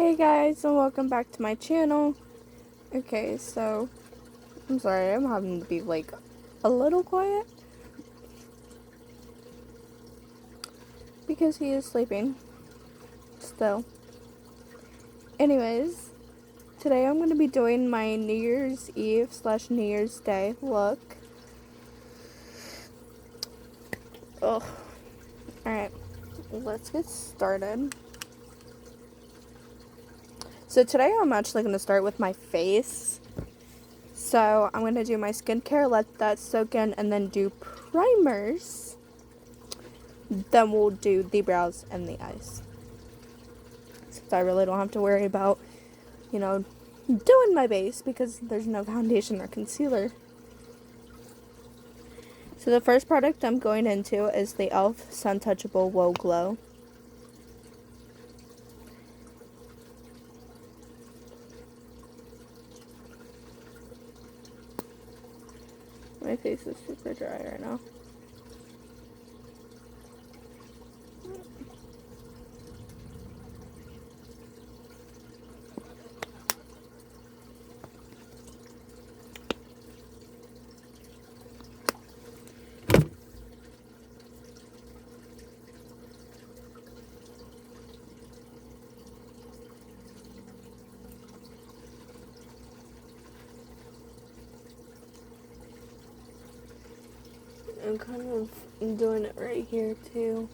Hey guys, and welcome back to my channel. Okay, so I'm sorry, I'm having to be like a little quiet because he is sleeping still. Anyways, today I'm going to be doing my New Year's Eve / New Year's Day look. Ugh. Alright, let's get started. So today I'm actually going to start with my face. So I'm going to do my skincare, let that soak in, and then do primers. Then we'll do the brows and the eyes. Since I really don't have to worry about, doing my base because there's no foundation or concealer. So the first product I'm going into is the e.l.f. Suntouchable Whoa Glow. My face is super dry right now. I'm kind of doing it right here too.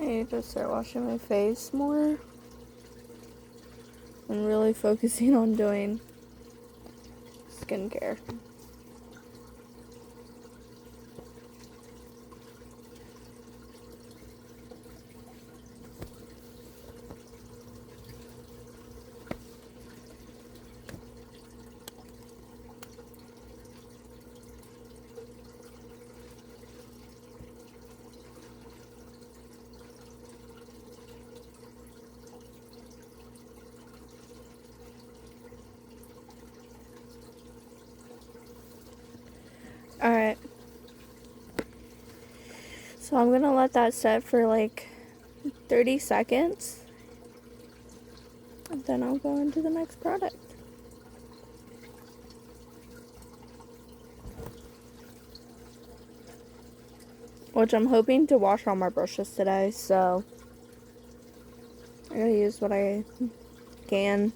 I need to start washing my face more and really focusing on doing skincare. Alright. So I'm gonna let that set for like 30 seconds. And then I'll go into the next product. Which I'm hoping to wash all my brushes today, so I gotta use what I can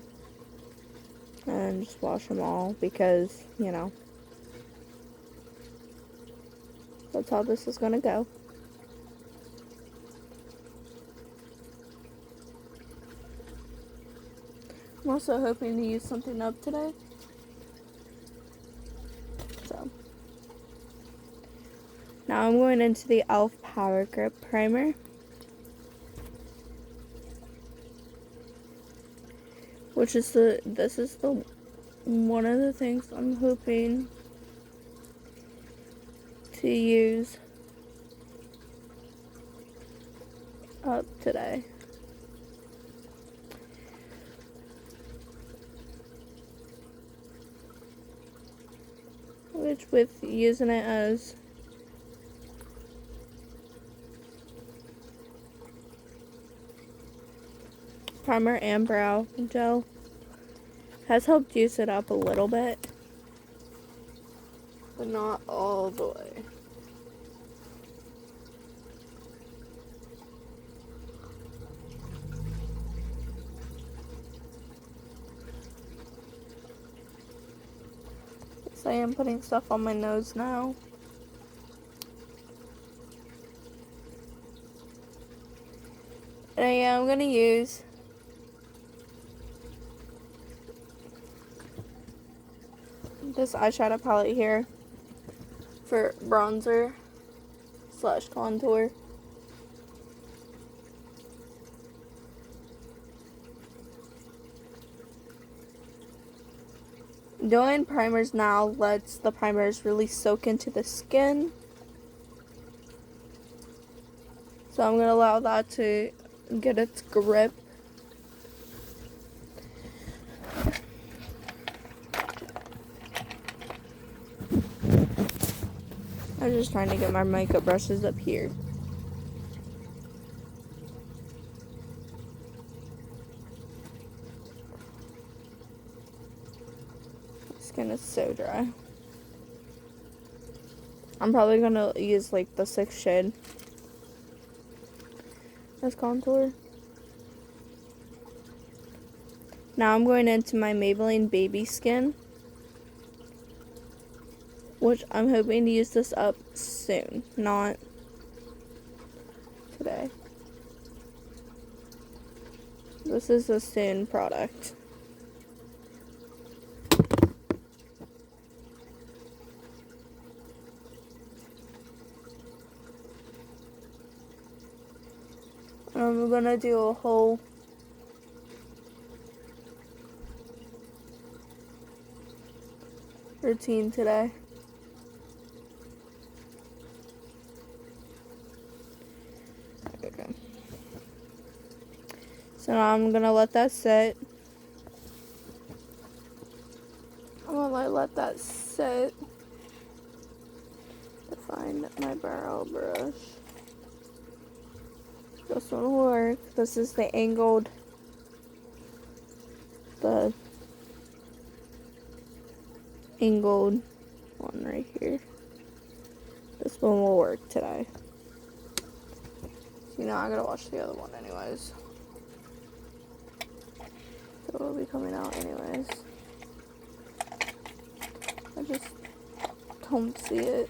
and just wash them all because, that's how this is gonna go. I'm also hoping to use something up today. So now I'm going into the e.l.f. Power Grip Primer. This is the one of the things I'm hoping to use up today. Which with using it as primer and brow gel has helped juice it up a little bit, but not all the way. So I am putting stuff on my nose now. And I am going to use this eyeshadow palette here for bronzer / contour. Doing primers now lets the primers really soak into the skin. So I'm going to allow that to get its grip. I'm just trying to get my makeup brushes up here. My skin is so dry. I'm probably going to use like the 6th shade as contour. Now I'm going into my Maybelline Baby Skin, which I'm hoping to use this up soon, not today. This is a soon product. I'm gonna do a whole routine today. Okay. So now I'm gonna let that sit. I'm gonna let that sit to find my brow brush. This one will work. This is the angled, one right here. This one will work today. So, I gotta watch the other one anyways. So it'll be coming out anyways. I just don't see it.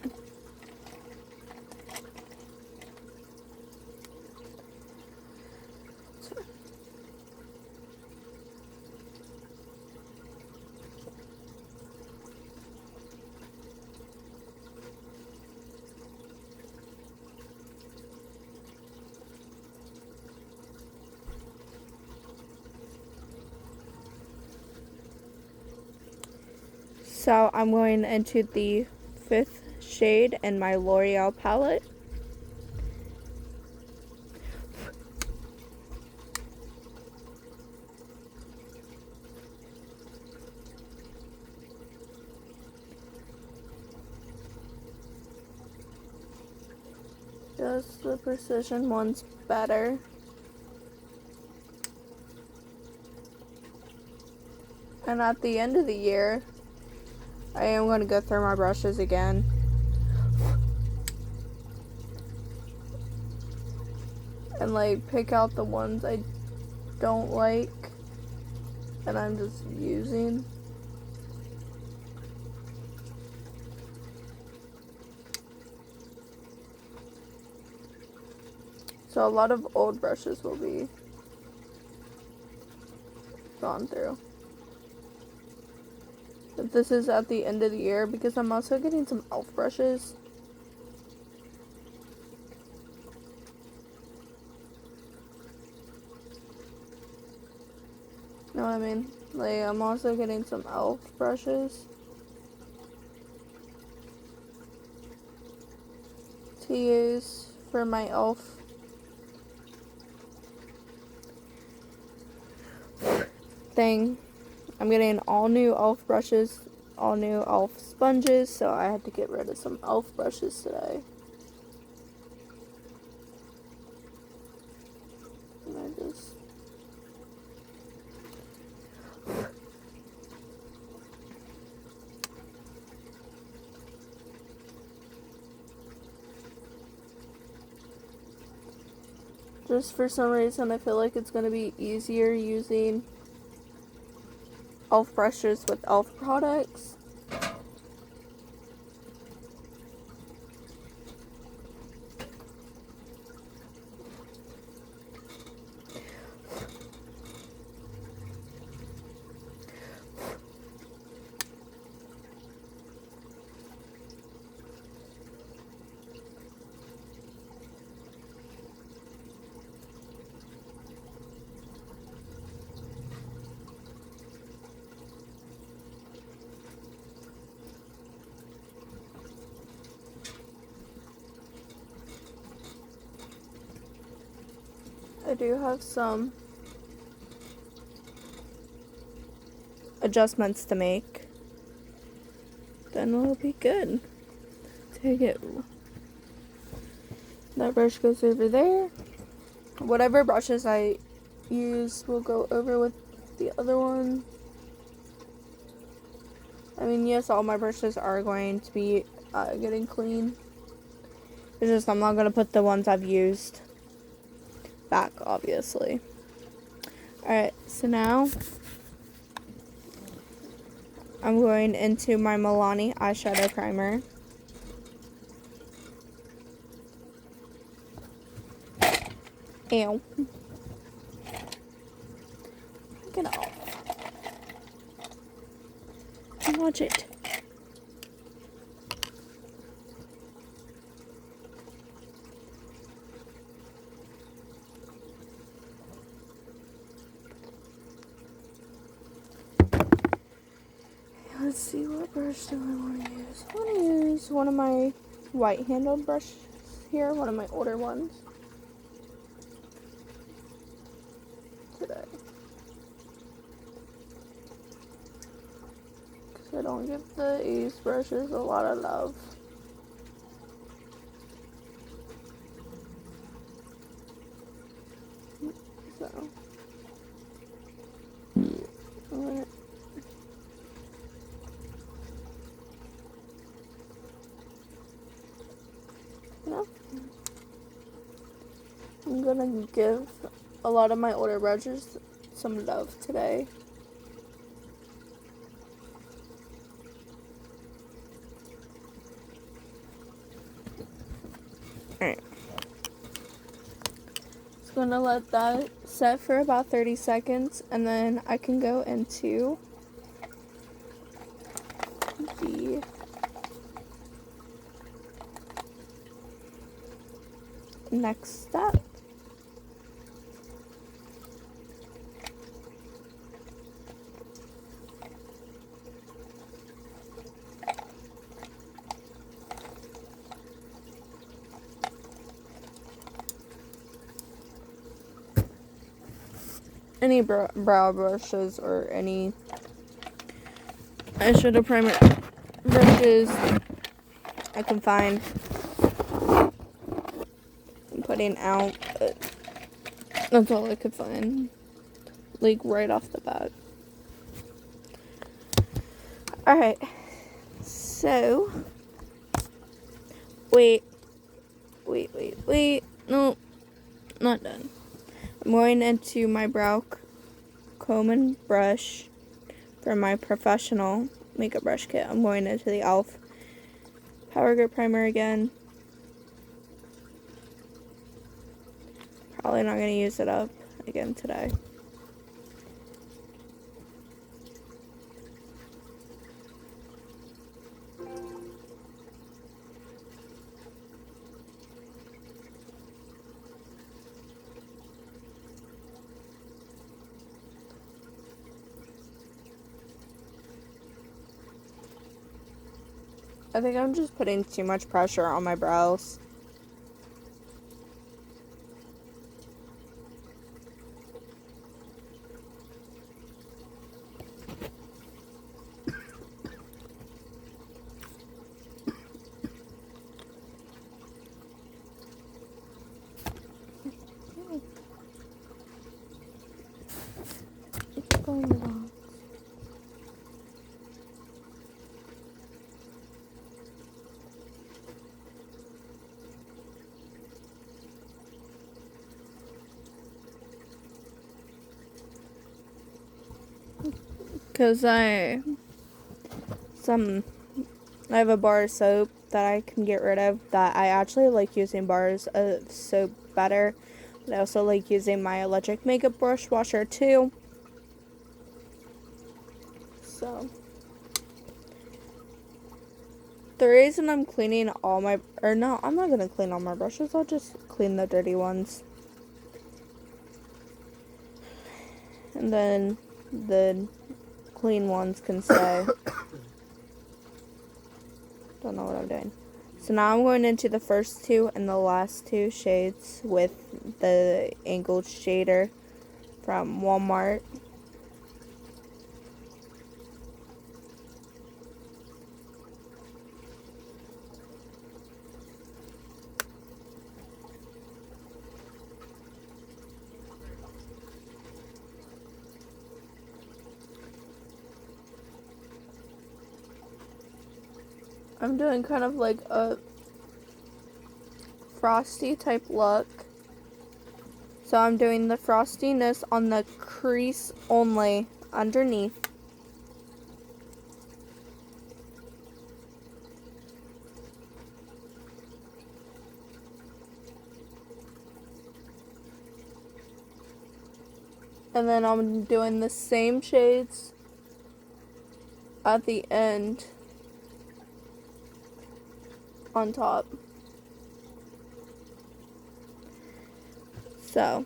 So I'm going into the 5th shade in my L'Oreal palette. Just the precision one's better. And at the end of the year, I am going to go through my brushes again. And like pick out the ones I don't like and I'm just using. So a lot of old brushes will be gone through. But this is at the end of the year because I'm also getting some e.l.f. brushes. Know what I mean? Like, I'm also getting some e.l.f. brushes to use for my e.l.f. thing. I'm getting all new e.l.f. brushes, all new e.l.f. sponges, so I had to get rid of some e.l.f. brushes today. And I just for some reason I feel like it's going to be easier using e.l.f. brushes with e.l.f. products. I do have some adjustments to make. Then we'll be good. Take it. That brush goes over there. Whatever brushes I use will go over with the other one. I mean, yes, all my brushes are going to be getting clean. It's just I'm not going to put the ones I've used back, obviously. Alright, so now I'm going into my Milani eyeshadow primer. Ew. Get off. Watch it. Let's see, what brush do I want to use? I want to use one of my white-handled brushes here, one of my older ones. Today. Because I don't give these brushes a lot of love. So. Alright. I'm gonna give a lot of my older brushes some love today. Alright. Just gonna let that set for about 30 seconds and then I can go into the next step. Any brow brushes or any eyeshadow primer brushes I can find. I'm putting out, but that's all I could find, like right off the bat. Alright, so, wait, no, not done. I'm going into my brow comb and brush for my professional makeup brush kit. I'm going into the e.l.f. Power Grip Primer again. Probably not going to use it up again today. I think I'm just putting too much pressure on my brows. It's going wrong. Because I have a bar of soap that I can get rid of that I actually like using bars of soap better. But I also like using my electric makeup brush washer too. So the reason I'm cleaning all my, or no, I'm not going to clean all my brushes. I'll just clean the dirty ones. And then the clean ones can stay. Don't know what I'm doing. So now I'm going into the first two and the last two shades with the angled shader from Walmart. I'm doing kind of like a frosty type look. So I'm doing the frostiness on the crease only underneath. And then I'm doing the same shades at the end on top. So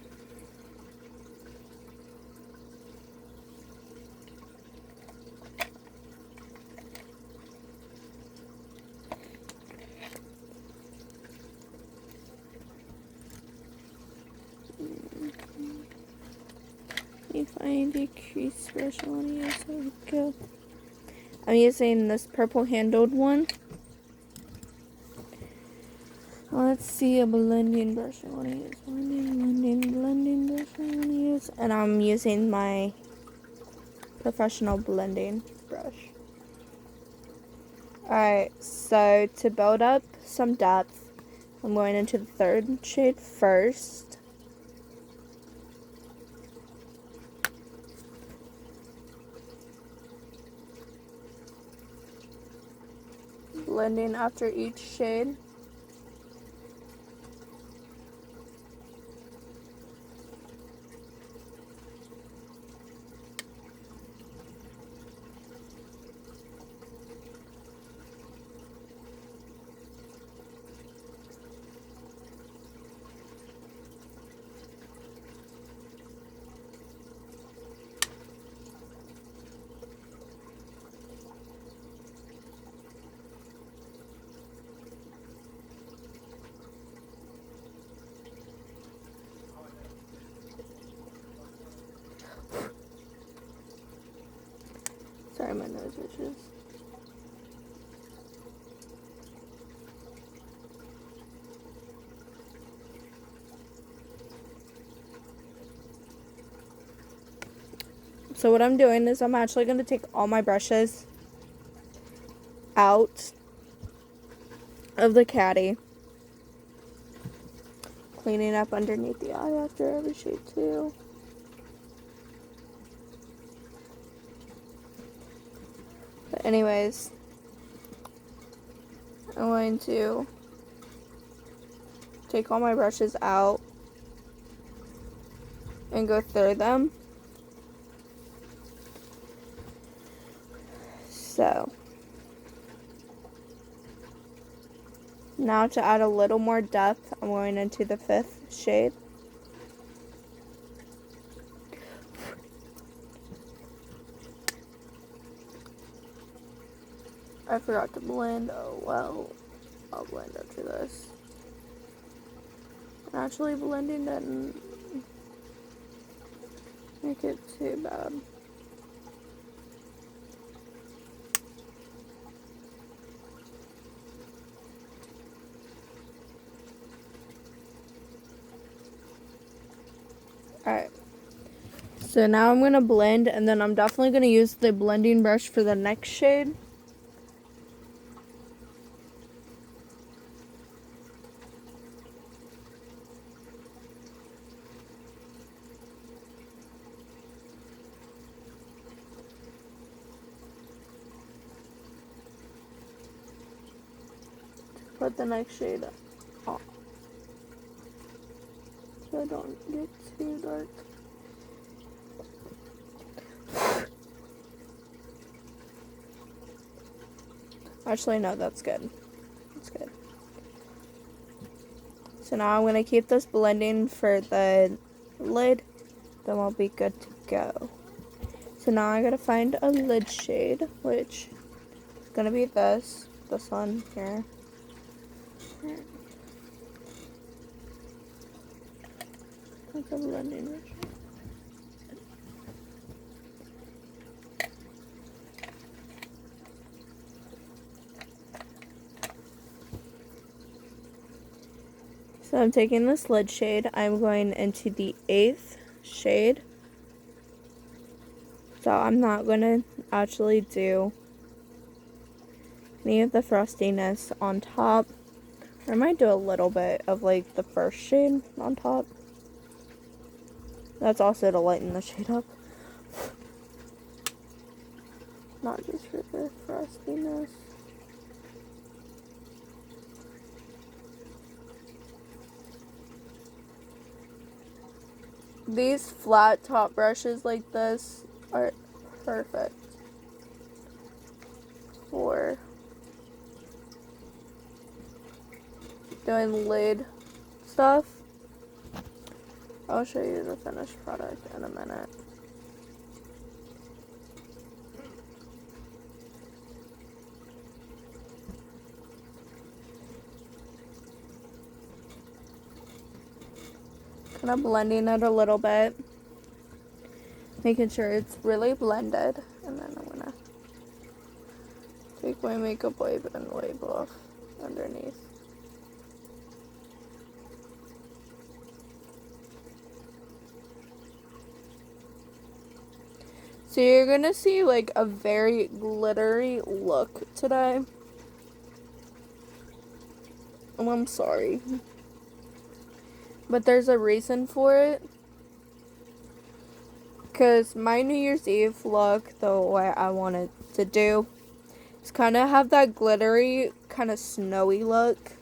you find a crease brush I want to use. There we go. I'm using this purple handled one. Let's see a blending brush I want to use. Blending brush I want to use. And I'm using my professional blending brush. Alright, so to build up some depth, I'm going into the third shade first. Blending after each shade. Sorry, my nose itches. So what I'm doing is I'm actually going to take all my brushes out of the caddy. Cleaning up underneath the eye after every shade too. But anyways, I'm going to take all my brushes out and go through them. So now to add a little more depth, I'm going into the fifth shade. I forgot to blend. Oh well, I'll blend after this. Actually, blending didn't make it too bad. Alright. So now I'm going to blend, and then I'm definitely going to use the blending brush for the next shade. Put the next shade on, so I don't get too dark. Actually, no, that's good. That's good. So now I'm going to keep this blending for the lid, then we'll be good to go. So now I gotta find a lid shade, which is going to be this one here. That's a blending brush. So I'm taking this lid shade. I'm going into the 8th shade. So I'm not going to actually do any of the frostiness on top. I might do a little bit of like the first shade on top. That's also to lighten the shade up. Not just for the frostiness. These flat top brushes like this are perfect for doing lid stuff. I'll show you the finished product in a minute. Kind of blending it a little bit, making sure it's really blended, and then I'm gonna take my makeup wipe and wipe off underneath. So you're gonna see like a very glittery look today. And I'm sorry, but there's a reason for it. Because my New Year's Eve look, the way I wanted to do, is kind of have that glittery, kind of snowy look.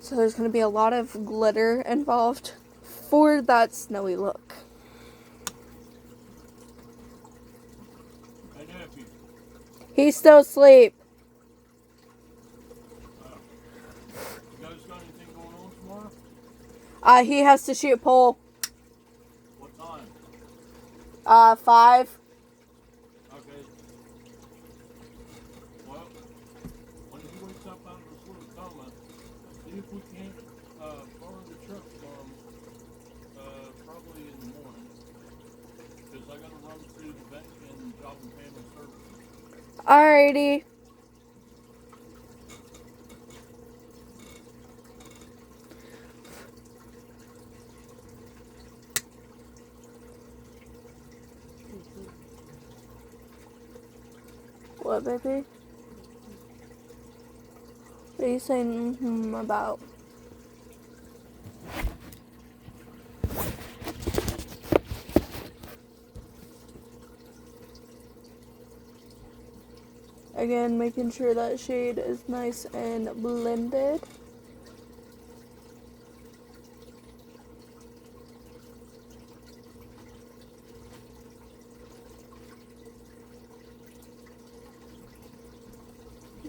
So there's going to be a lot of glitter involved for that snowy look. Hey, nephew. He's still asleep. You guys got anything going on tomorrow? He has to shoot pole. What time? 5. Okay. Well, when he wakes up out of his little coma, see if we can't borrow the truck from probably in the morning. Because I got to run through the bank and job and family services. Alrighty. What, baby? What are you saying about? Again, making sure that shade is nice and blended.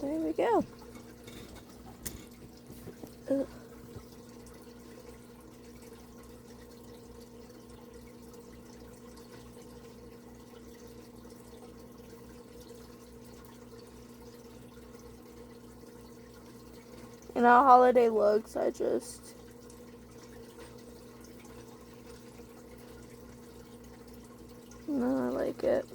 There we go. Ugh. You know, holiday looks, I like it.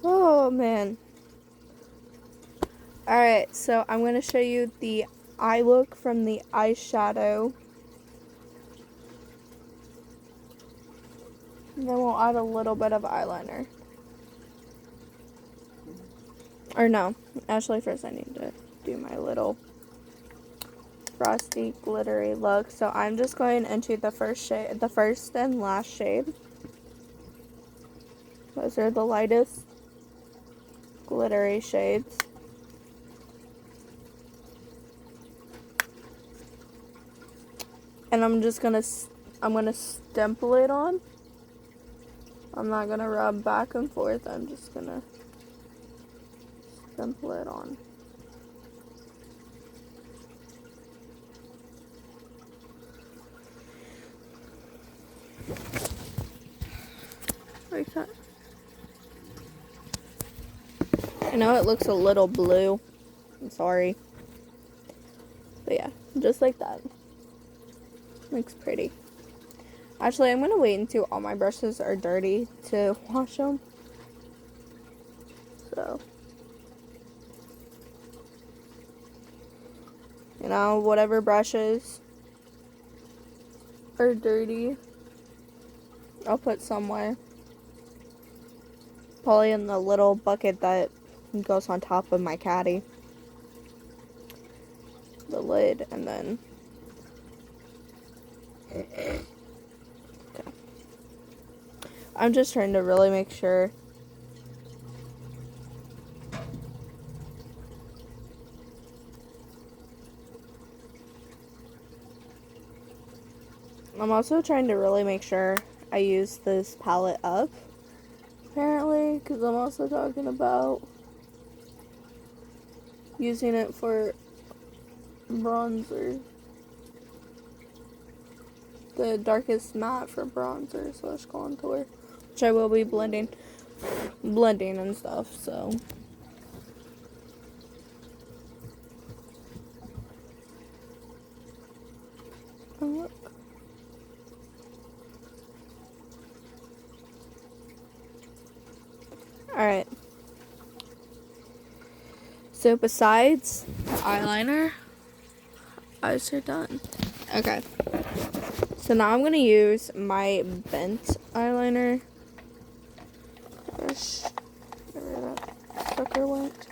Oh, man. Alright, so I'm going to show you the eye look from the eyeshadow. And then we'll add a little bit of eyeliner. Or no, actually first I need to do my little frosty glittery look. So I'm just going into the first and last shade. Those are the lightest glittery shades. And I'm gonna stipple it on. I'm not gonna rub back and forth. I'm just gonna stipple it on. Like that. I know it looks a little blue. I'm sorry. But yeah, just like that. Looks pretty. Actually, I'm going to wait until all my brushes are dirty to wash them. So, you know, whatever brushes are dirty, I'll put somewhere. Probably in the little bucket that goes on top of my caddy. The lid, and then... Okay. I'm just trying to really make sure. I'm also trying to really make sure I use this palette up, apparently, because I'm also talking about using it for bronzer. The darkest matte for bronzer slash contour, which I will be blending and stuff, so. Oh, look. Alright. So besides eyeliner, eyes are done. Okay. So now I'm going to use my bent eyeliner brush. Where that sucker went.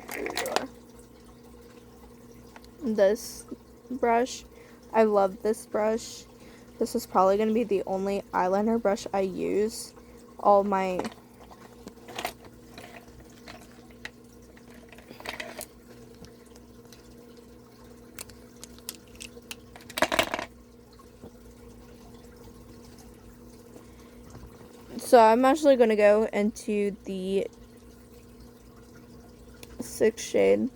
There we go. This brush. I love this brush. This is probably going to be the only eyeliner brush I use. All my So I'm actually going to go into the 6th shade.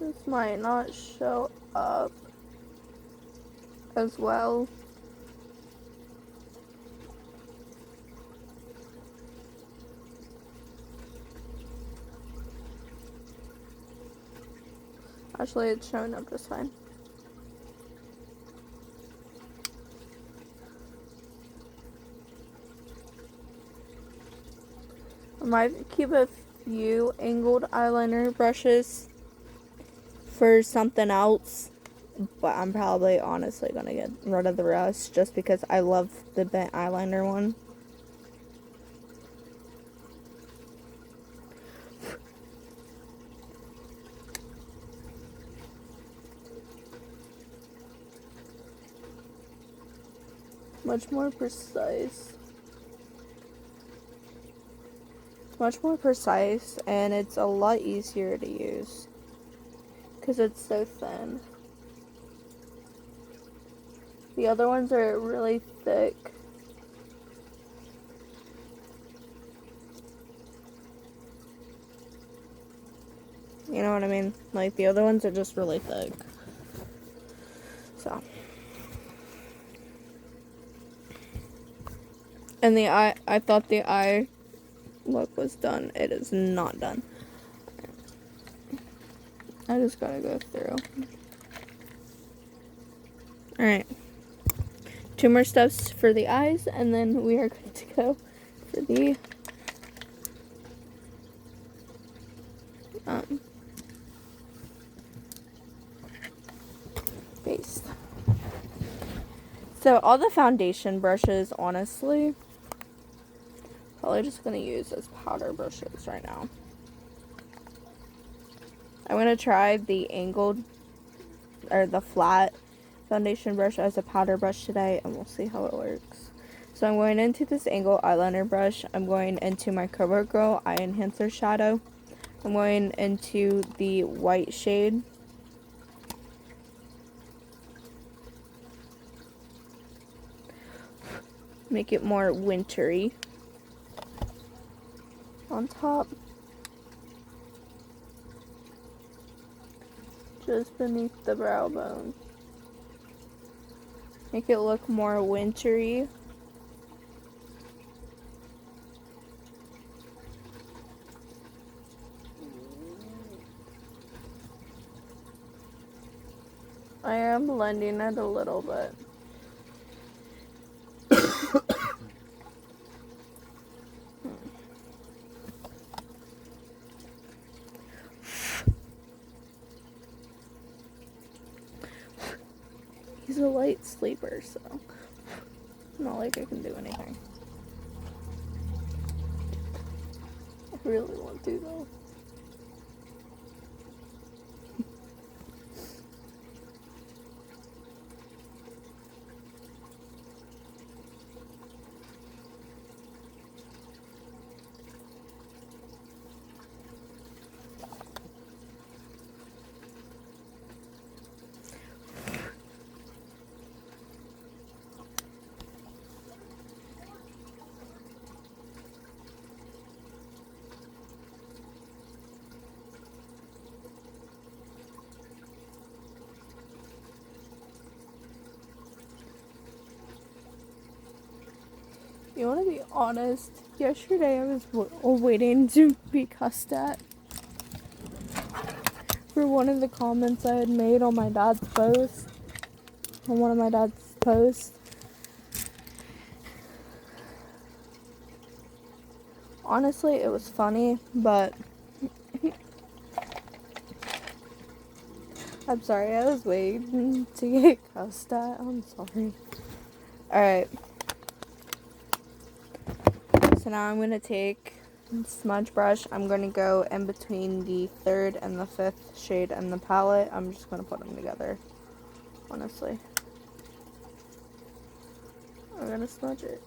This might not show up as well. Actually, it's showing up just fine. I might keep a few angled eyeliner brushes for something else, but I'm probably honestly gonna get rid of the rest just because I love the bent eyeliner one. Much more precise. Much more precise, and it's a lot easier to use because it's so thin. The other ones are really thick. You know what I mean? Like, the other ones are just really thick. So. And the eye, I thought the eye look was done. It is not done. I just gotta go through. Alright. 2 more steps for the eyes, and then we are good to go for the base. So all the foundation brushes, honestly, probably just gonna use as powder brushes right now. I'm gonna try the angled or the flat foundation brush as a powder brush today, and we'll see how it works. So I'm going into this angled eyeliner brush. I'm going into my CoverGirl Eye Enhancer shadow. I'm going into the white shade. Make it more wintry on top. just beneath the brow bone. Make it look more wintry. I am blending it a little bit. He's a light sleeper, so not like I can do anything. I really want to though. You want to be honest? Yesterday I was waiting to be cussed at for one of the comments I had made on my dad's post. On one of my dad's posts. Honestly, it was funny, but I'm sorry, I was waiting to get cussed at. I'm sorry. Alright. So now I'm going to take a smudge brush. I'm going to go in between the 3rd and the 5th shade in the palette. I'm just going to put them together, honestly. I'm going to smudge it.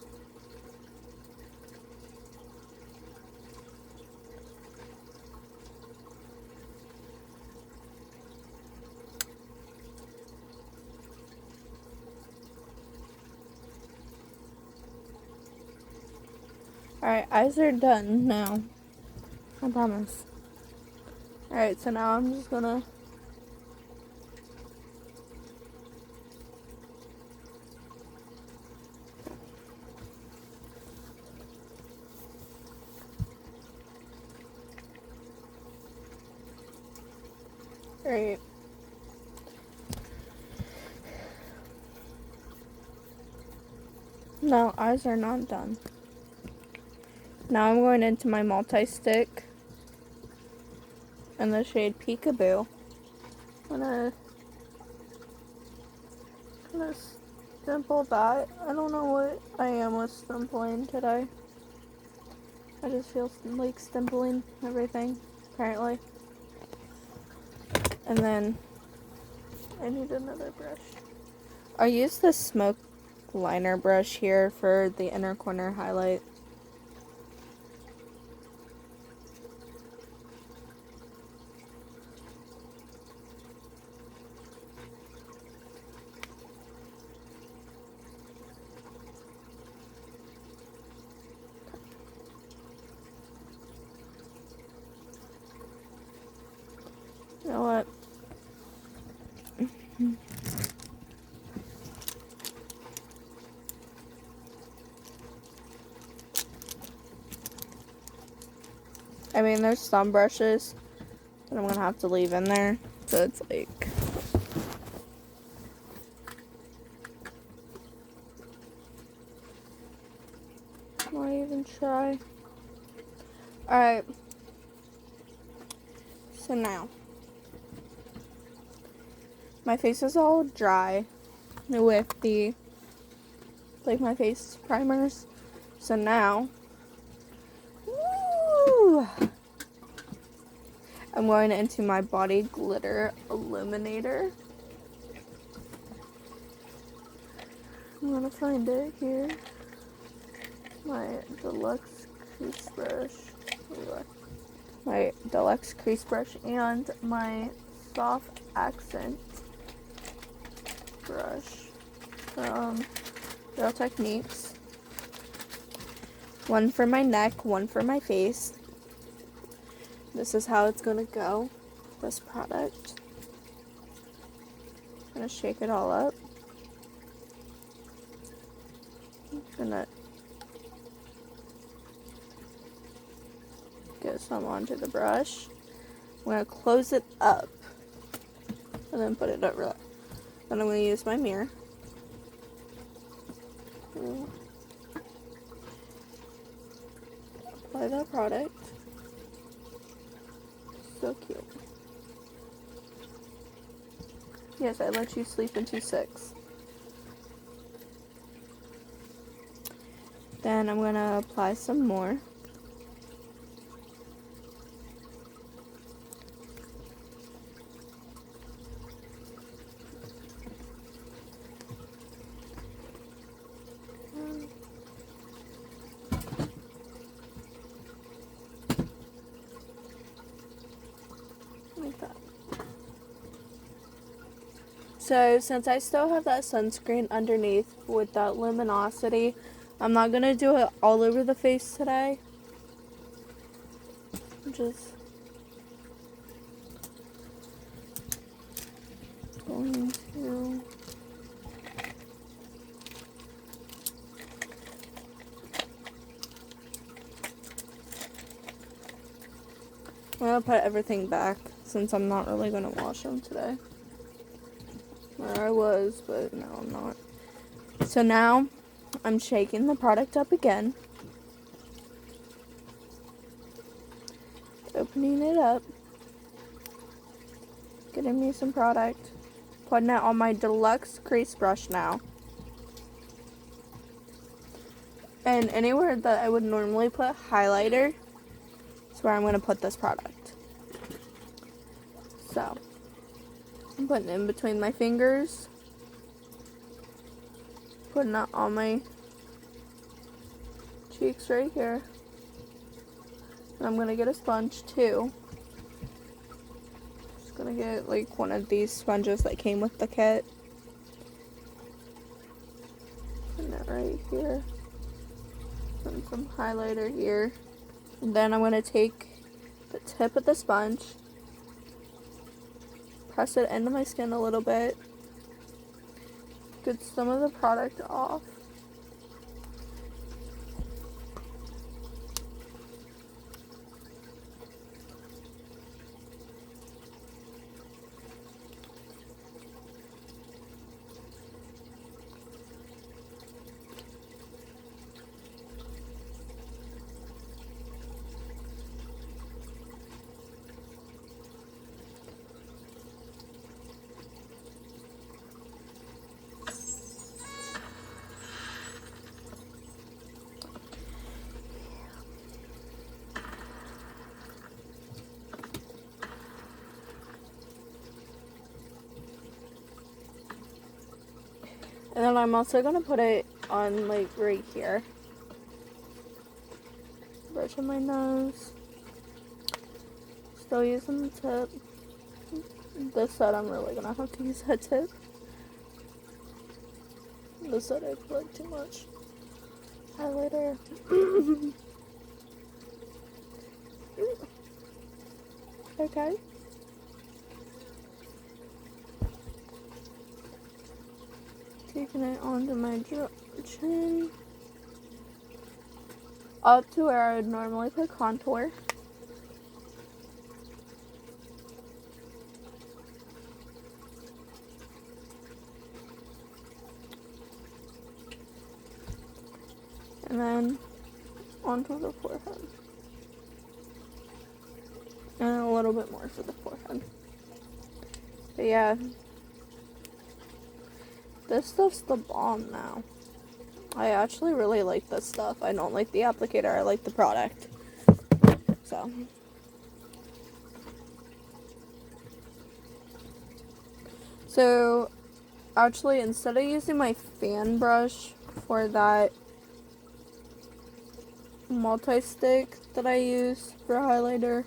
Alright, eyes are done now. I promise. Alright, so now I'm just gonna Alright. No, eyes are not done. Now I'm going into my multi-stick in the shade Peekaboo. I'm gonna stipple that. I don't know what I am with stippling today. I just feel like stippling everything, apparently. And then I need another brush. I use the smoke liner brush here for the inner corner highlight. You know what? I mean, there's some brushes that I'm gonna have to leave in there, so it's like, why even try? Alright, so now my face is all dry with the, like, my face primers. So now, woo, I'm going into my Body Glitter Illuminator. I'm gonna find it here. My deluxe crease brush. My deluxe crease brush and my soft accent brush from Real Techniques. One for my neck, one for my face. This is how it's gonna go, this product. Gonna shake it all up. Gonna get some onto the brush. I'm gonna close it up and then put it over there. Then I'm gonna use my mirror. Apply that product. So cute. Yes, I let you sleep until 6. Then I'm gonna apply some more. Like that. So since I still have that sunscreen underneath with that luminosity, I'm not gonna do it all over the face today. I'm just going to I'm gonna put everything back since I'm not really gonna wash them today. Or I was, but no, I'm not. So now I'm shaking the product up again. Opening it up. Getting me some product. Putting it on my deluxe crease brush now. And anywhere that I would normally put highlighter is where I'm going to put this product. So, I'm putting it in between my fingers. Putting it on my cheeks right here. And I'm going to get a sponge too. Just going to get like one of these sponges that came with the kit. Putting it right here. Putting some highlighter here. And then I'm going to take the tip of the sponge, press it into my skin a little bit, get some of the product off. And then I'm also going to put it on, like, right here. Brushing my nose. Still using the tip. This side I'm really going to have to use that tip. This side I put too much highlighter. Okay. Taking it onto my chin. Up to where I would normally put contour. And then onto the forehead. And a little bit more for the forehead. But yeah. This stuff's the bomb now. I actually really like this stuff. I don't like the applicator, I like the product. So, actually, instead of using my fan brush for that multi-stick that I use for highlighter,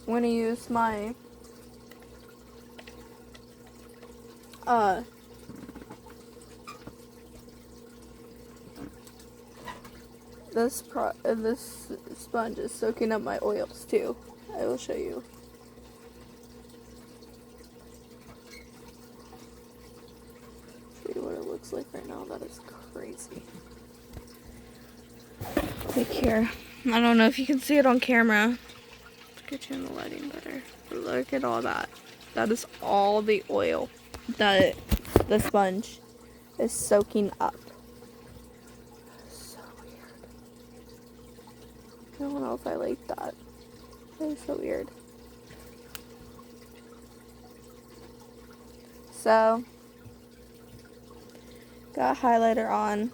I'm going to use my this sponge is soaking up my oils too. I will show you. looks like right now. That is crazy. Like here. I don't know if you can see it on camera. Let's get you in the lighting better. Look at all that. That is all the oil that the sponge is soaking up. So weird. I don't know if I like that. That is so weird. So, got highlighter on.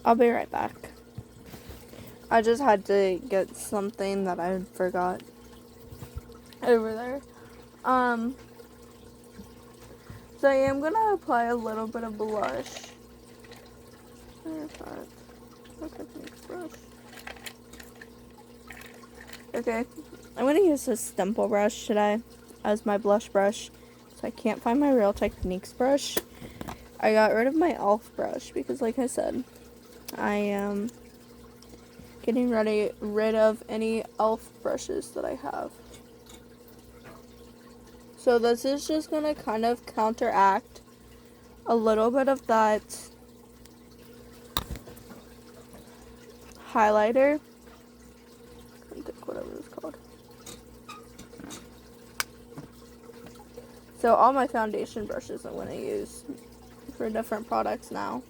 I'll be right back. I just had to get something that I forgot over there. So I am gonna apply a little bit of blush. Where's that? What technique brush? Okay, I'm gonna use this Stemple brush today as my blush brush. So I can't find my Real Techniques brush. I got rid of my e.l.f. brush because, like I said, I am getting rid of any e.l.f. brushes that I have. So this is just going to kind of counteract a little bit of that highlighter. I think whatever it's called. So all my foundation brushes I'm going to use for different products now.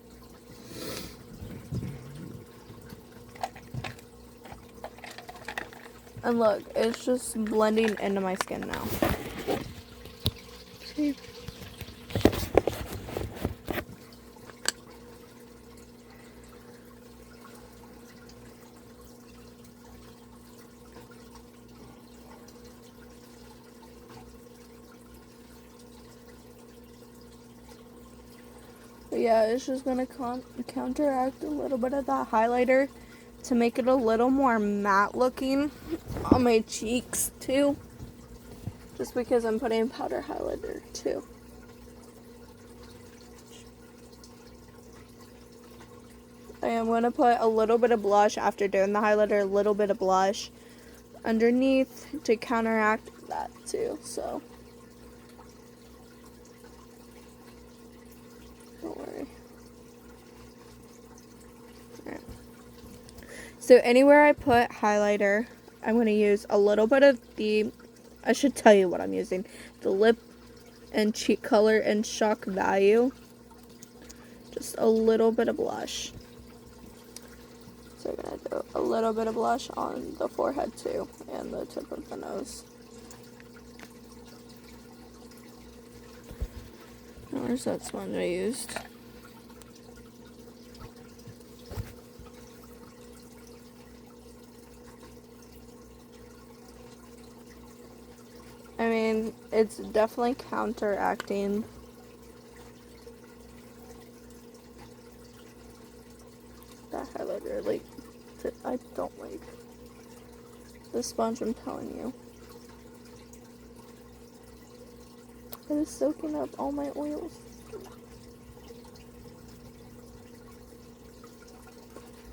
And look, it's just blending into my skin now. See? But yeah, it's just going to counteract a little bit of that highlighter to make it a little more matte looking on my cheeks too. Just because I'm putting powder highlighter too. I am going to put a little bit of blush after doing the highlighter, a little bit of blush underneath to counteract that too. So don't worry. Alright. So anywhere I put highlighter, I'm going to use a little bit of I should tell you what I'm using. The Lip and Cheek Color and Shock Value. Just a little bit of blush. So I'm going to do a little bit of blush on the forehead too, and the tip of the nose. Where's that sponge I used? I mean, it's definitely counteracting that highlighter. Like, I don't like this sponge, I'm telling you. It is soaking up all my oils.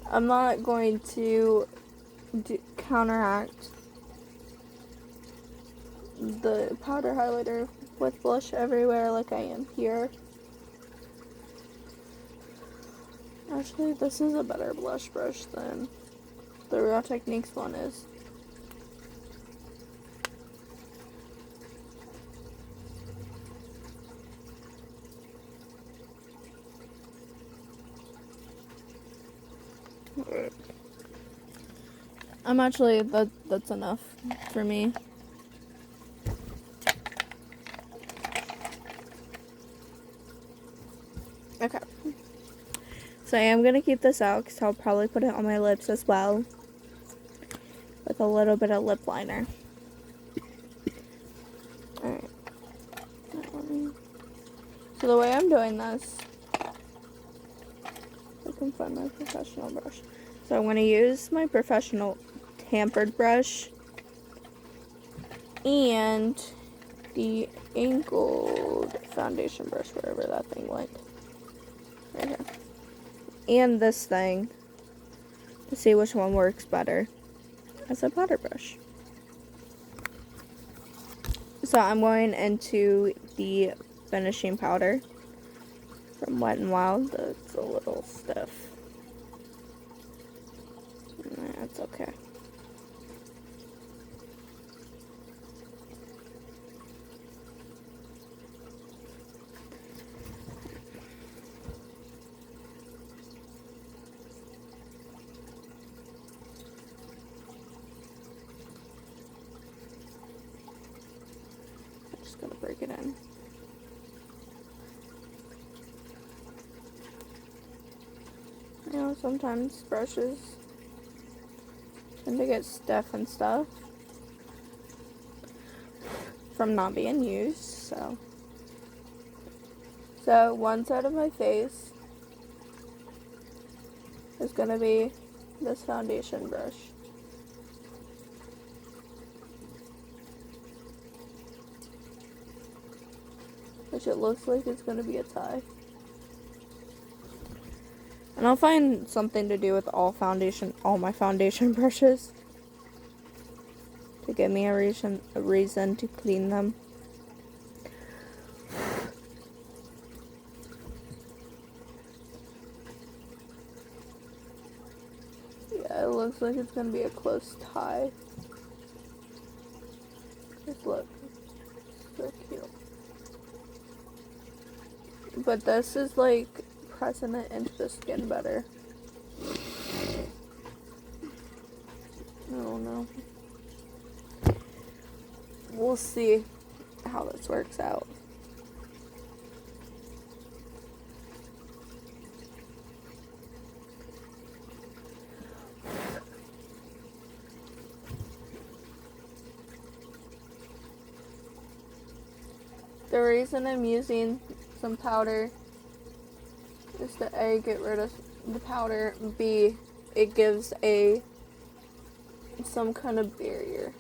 I'm not going to counteract the powder highlighter with blush everywhere like I am here. Actually, this is a better blush brush than the Real Techniques one is. I'm actually, that's enough for me. Okay. So I am going to keep this out because I'll probably put it on my lips as well. With a little bit of lip liner. Alright. So the way I'm doing this, I can find my professional brush. So I'm going to use my professional tampered brush and the angled foundation brush, wherever that thing went. Right here. And this thing to see which one works better as a powder brush. So I'm going into the finishing powder from Wet n Wild. It's a little stiff. That's okay. I'm just gonna break it in. You know, sometimes brushes tend to get stiff and stuff from not being used, so one side of my face is gonna be this foundation brush. Which it looks like it's gonna be a tie. And I'll find something to do with all my foundation brushes to give me a reason to clean them. Yeah, it looks like it's gonna be a close tie. Just look, so cute. But this is like pressing it into the skin better. I don't know. We'll see how this works out. The reason I'm using some powder is to A, get rid of the powder, B, it gives some kind of barrier.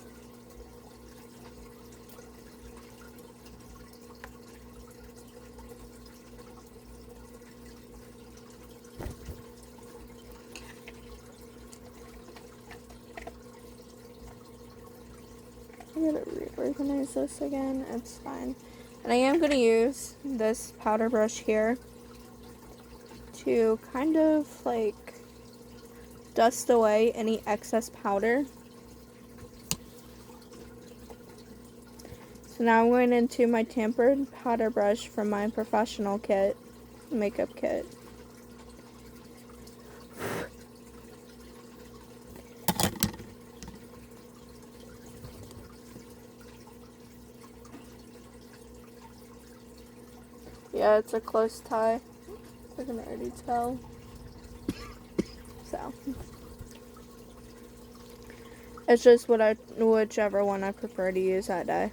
I gotta reorganize this again, it's fine. And I am gonna use this powder brush here to kind of like dust away any excess powder. So now I'm going into my tampered powder brush from my professional kit, makeup kit. Yeah, it's a close tie. I can already tell. So it's just whichever one I prefer to use that day.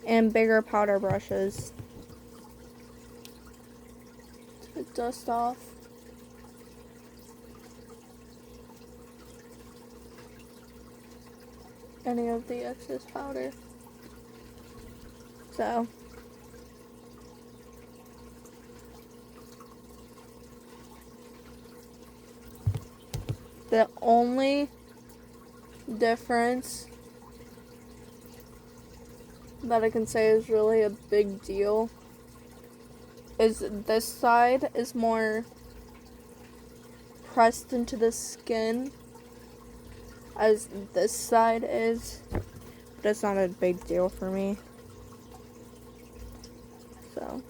And bigger powder brushes to dust off any of the excess powder. So the only difference that I can say is really a big deal is this side is more pressed into the skin as this side is, but it's not a big deal for me. So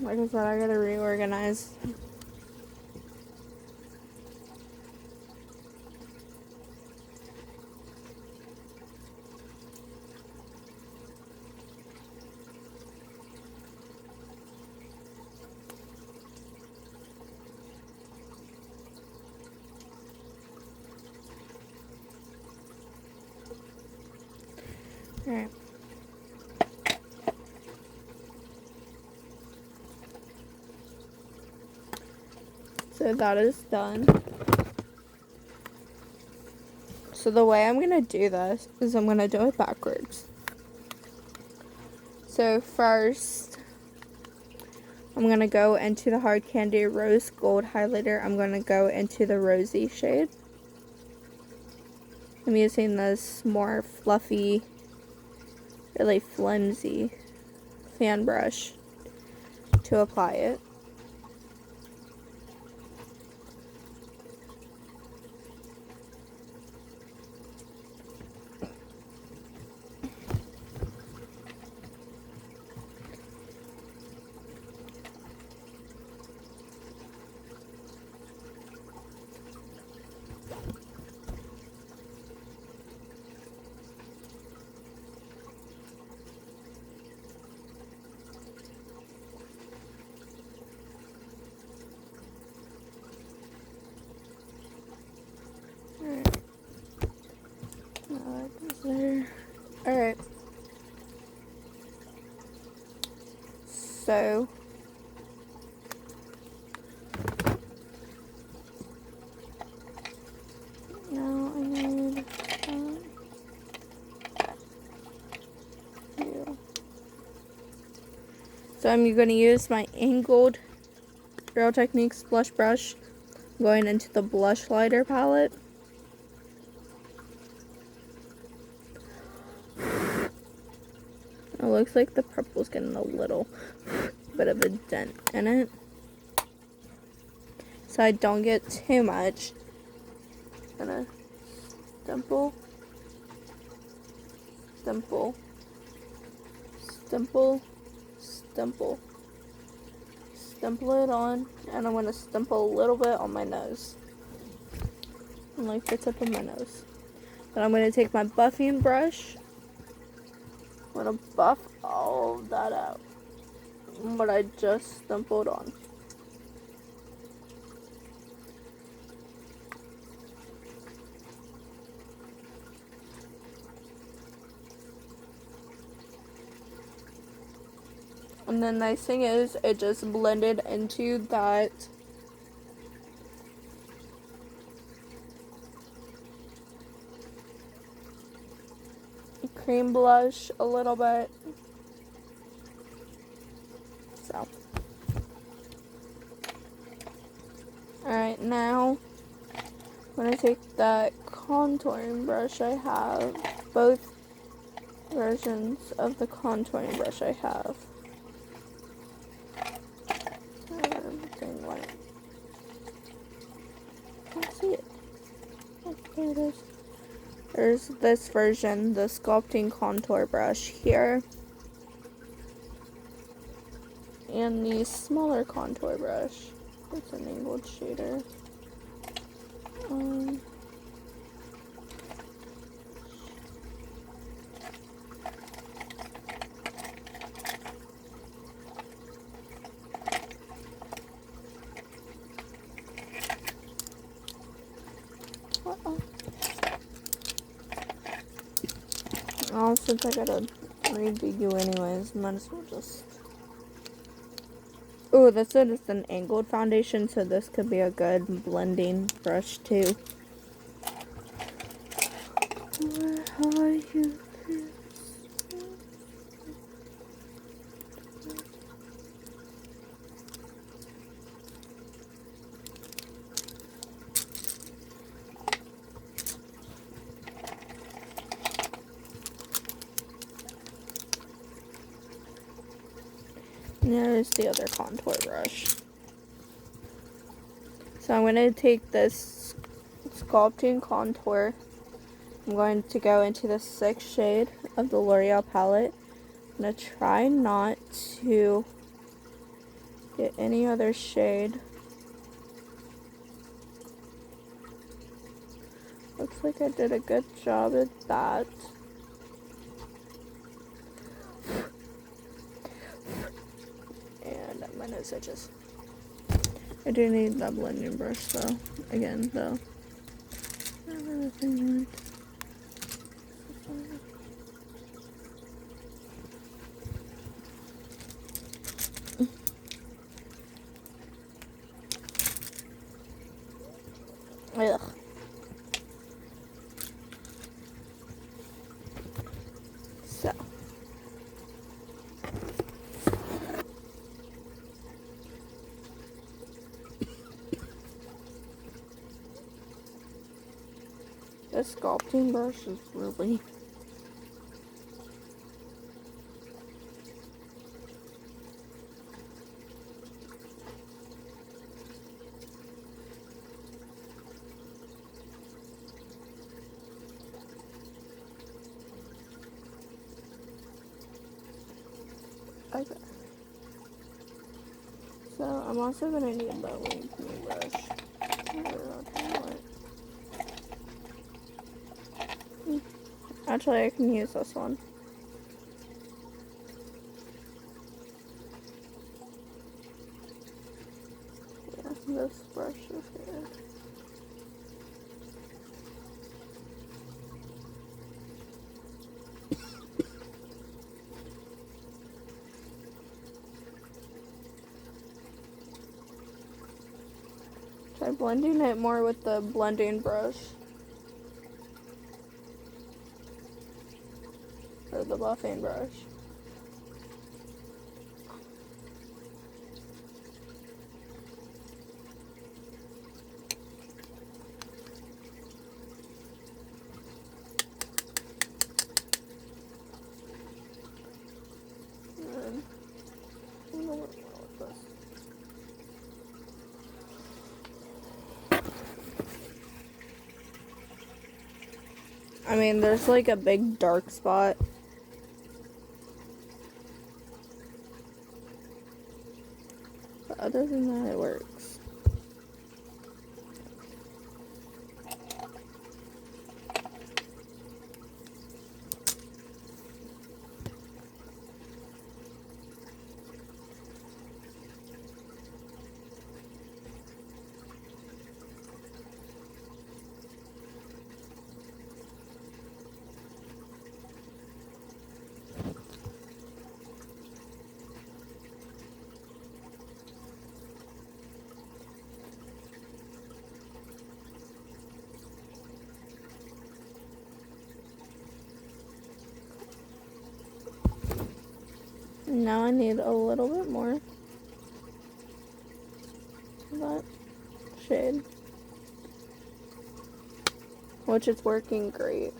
like I said, I gotta reorganize. Alright. So that is done. So the way I'm gonna do this is I'm gonna do it backwards. So first, I'm gonna go into the Hard Candy Rose Gold highlighter. I'm gonna go into the rosy shade. I'm using this more fluffy, really flimsy fan brush to apply it. There. Alright. So now I need you. So I'm going to use my angled Real Techniques blush brush, going into the blush lighter palette. It looks like the purple's getting a little bit of a dent in it, so I don't get too much. Gonna stipple, stipple, stipple, stipple, stipple it on, and I'm gonna stipple a little bit on my nose, and like the tip of my nose. Then I'm gonna take my buffing brush. I'm gonna buff all of that out, what I just stippled on. And the nice thing is, it just blended into that cream blush a little bit. So, alright, now I'm going to take that contouring brush I have, both versions of the contouring brush I have. Everything went. Can't see it. Oh, there it is. There's this version, the sculpting contour brush here, and the smaller contour brush. It's an angled shader. Oh, since I gotta redo you anyways, might as well just... Oh, this is an angled foundation, so this could be a good blending brush too. Where are you? There's the other contour brush. So I'm going to take this sculpting contour. I'm going to go into the 6th shade of the L'Oreal palette. I'm going to try not to get any other shade. Looks like I did a good job at that. And my nose itches. I do need that blending brush though. Again, though. This sculpting brush is really... Okay. So I'm also gonna need the wing brush. Actually, I can use this one. Yeah, this brush is good. Try blending it more with the blending brush. Or the buffing brush. And I'm gonna work more with this. I mean, there's like a big dark spot. But other than that, it works. Now I need a little bit more of that shade, which is working great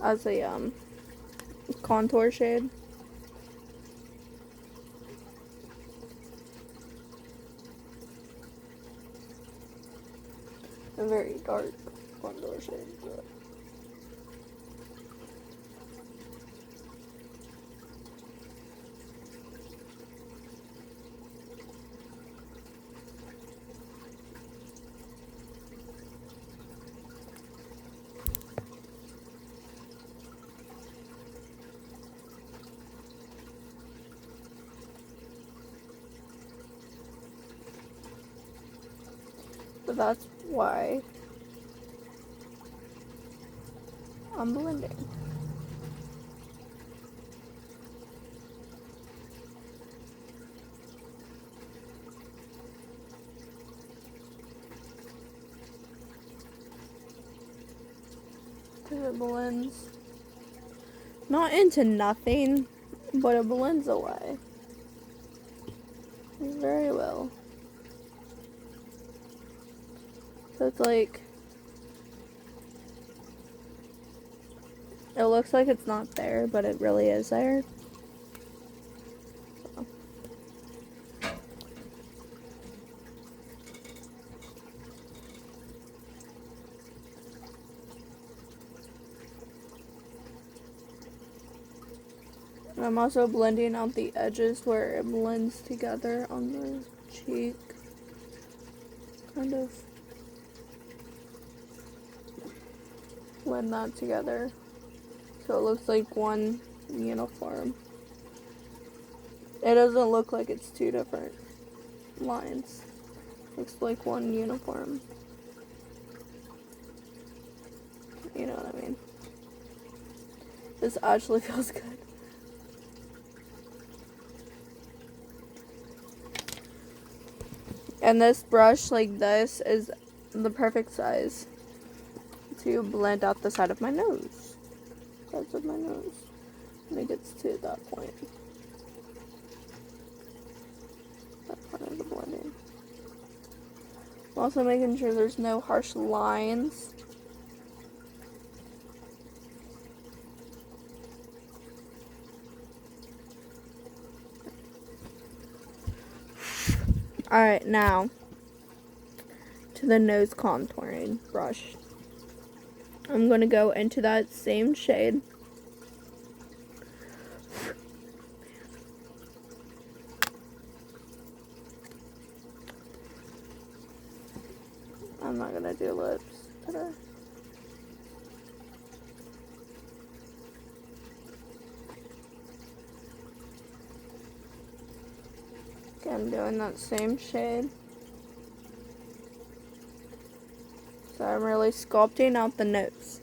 as a contour shade. A very dark contour shade. But that's why I'm blending. Because it blends not into nothing, but it blends away very well. So it's like, it looks like it's not there, but it really is there. So. And I'm also blending out the edges where it blends together on the cheek. Kind of blend that together so it looks like one uniform. It doesn't look like it's two different lines. Looks like one uniform. You know what I mean? This actually feels good. And this brush like this is the perfect size to blend out the side of my nose. Sides of my nose. When it gets to that point. That part of the blending. I'm also making sure there's no harsh lines Alright, now to the nose contouring brush. I'm going to go into that same shade. I'm not going to do lips today. Okay, I'm doing that same shade. So I'm really sculpting out the nose.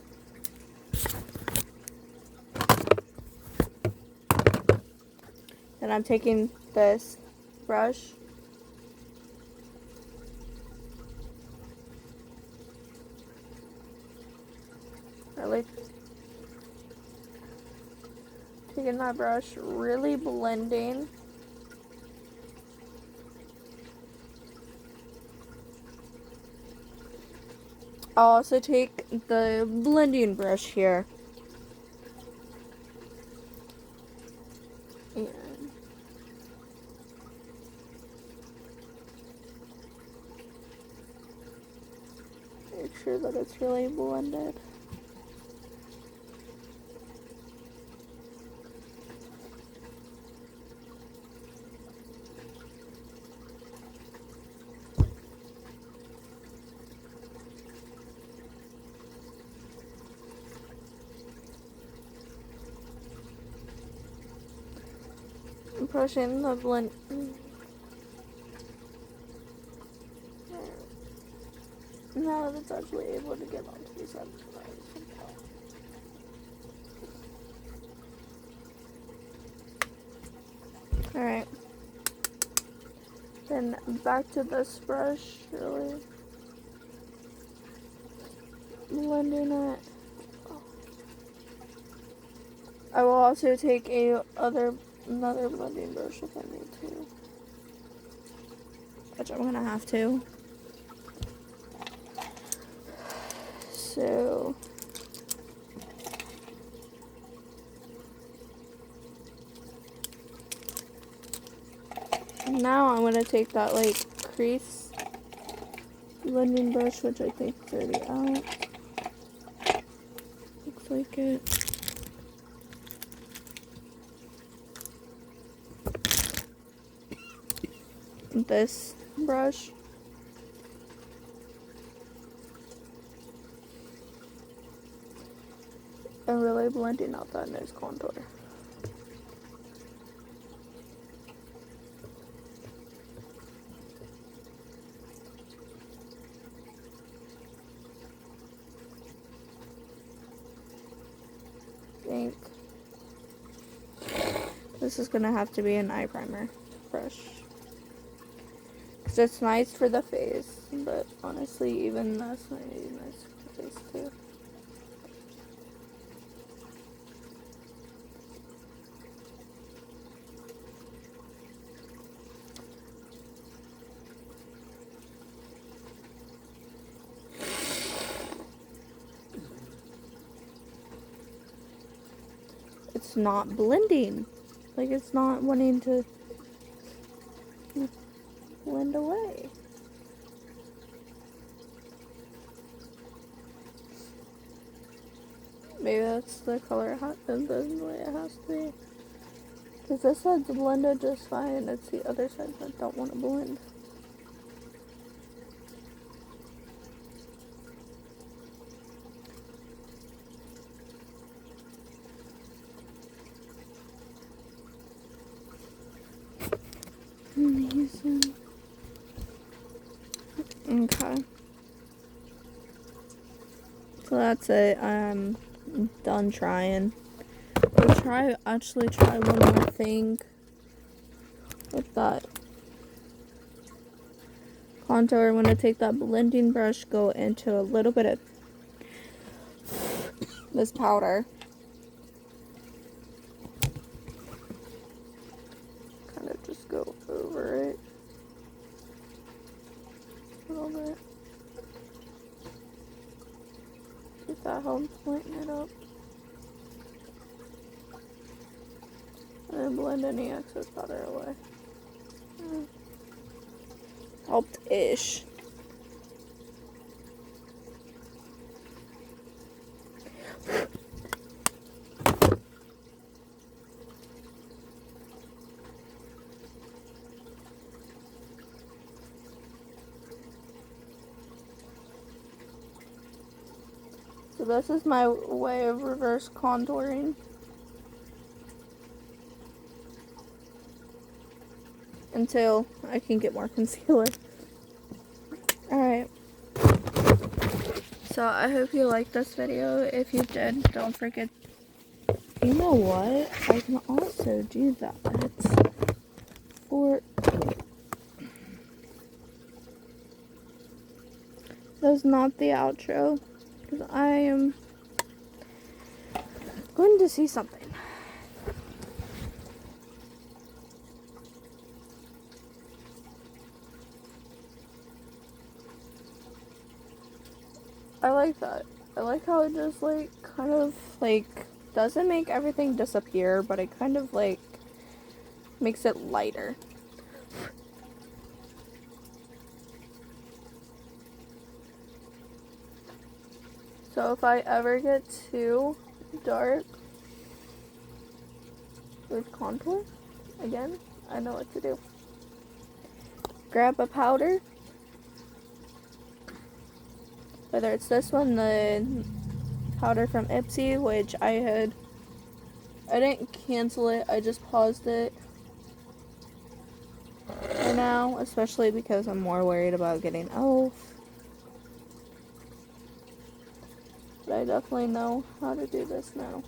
And I'm taking this brush really taking that brush, really blending. I'll also take the blending brush here. And make sure that it's really blended. I'm pushing the blend. Now that it's actually able to get onto these sides. Alright. Then back to this brush, really blending it. I will also take another blending brush if I need to. Which I'm gonna have to. So now I'm gonna take that like crease blending brush, which I think is already out. Looks like it. This brush. And really blending out that nose contour. I think this is gonna have to be an eye primer brush. Cause it's nice for the face, but honestly, even that's not really nice for the face too. It's not blending. Like, it's not wanting to blend away. Maybe that's the color it has, and the way it has to be. Because this side's blended just fine. It's the other side that don't want to blend. Amazing. Okay. So that's it. I'm done trying. I'll actually try one more thing with that contour. I'm gonna take that blending brush, go into a little bit of this powder. Kind of just go over it a little bit. If that helps lighten it up. And then blend any excess powder away. helped-ish. So this is my way of reverse contouring. Until I can get more concealer. Alright. So I hope you liked this video. If you did, don't forget. You know what? I can also do that for... That's not the outro. Because I am going to see something. I like that. I like how it just like kind of like doesn't make everything disappear, but it kind of like makes it lighter. So if I ever get too dark with contour, again, I know what to do. Grab a powder. Whether it's this one, the powder from Ipsy, which I didn't cancel it, I just paused it for now, especially because I'm more worried about getting e.l.f. But I definitely know how to do this now.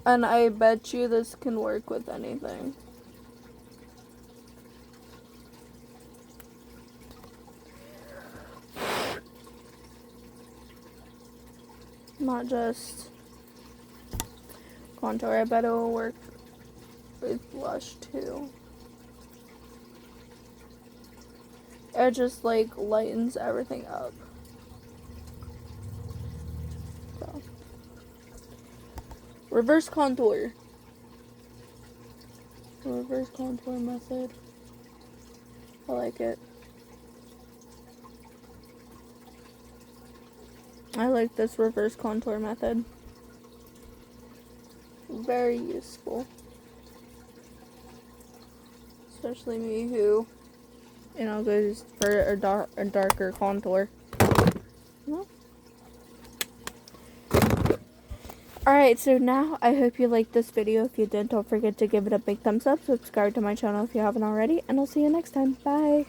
And I bet you this can work with anything. Not just contour, I bet it will work with blush too. It just like lightens everything up. So. Reverse contour. Reverse contour method. I like it. I like this reverse contour method. Very useful. Especially me who, you know, goes for a darker contour. Well. Alright, so now I hope you liked this video. If you did, don't forget to give it a big thumbs up. Subscribe to my channel if you haven't already. And I'll see you next time. Bye.